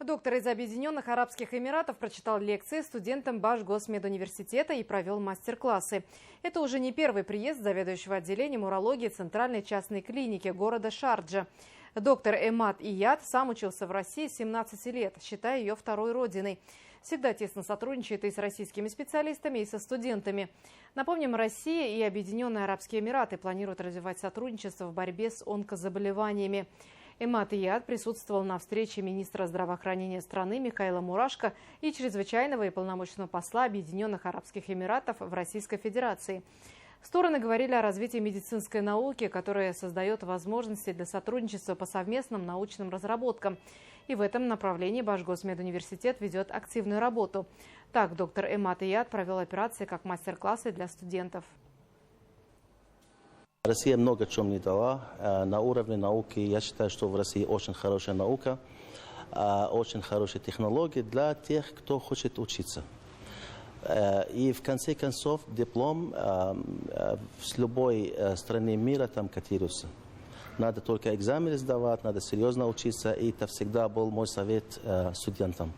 Доктор из Объединенных Арабских Эмиратов прочитал лекции студентам Башгосмедуниверситета и провел мастер-классы. Это уже не первый приезд заведующего отделением урологии Центральной частной клиники города Шарджа. Доктор Эмад Ияд сам учился в России с 17 лет, считая ее второй родиной. Всегда тесно сотрудничает и с российскими специалистами, и со студентами. Напомним, Россия и Объединенные Арабские Эмираты планируют развивать сотрудничество в борьбе с онкозаболеваниями. Эмад Ияд присутствовал на встрече министра здравоохранения страны Михаила Мурашко и чрезвычайного и полномочного посла Объединенных Арабских Эмиратов в Российской Федерации. Стороны говорили о развитии медицинской науки, которая создает возможности для сотрудничества по совместным научным разработкам. И в этом направлении Башгосмедуниверситет ведет активную работу. Так, доктор Эмад Ияд провел операции как мастер-классы для студентов. Россия много чем не дала на уровне науки. Я считаю, что в России очень хорошая наука, очень хорошие технологии для тех, кто хочет учиться. И в конце концов диплом в любой стране мира там котируется. Надо только экзамены сдавать, надо серьезно учиться, и это всегда был мой совет студентам.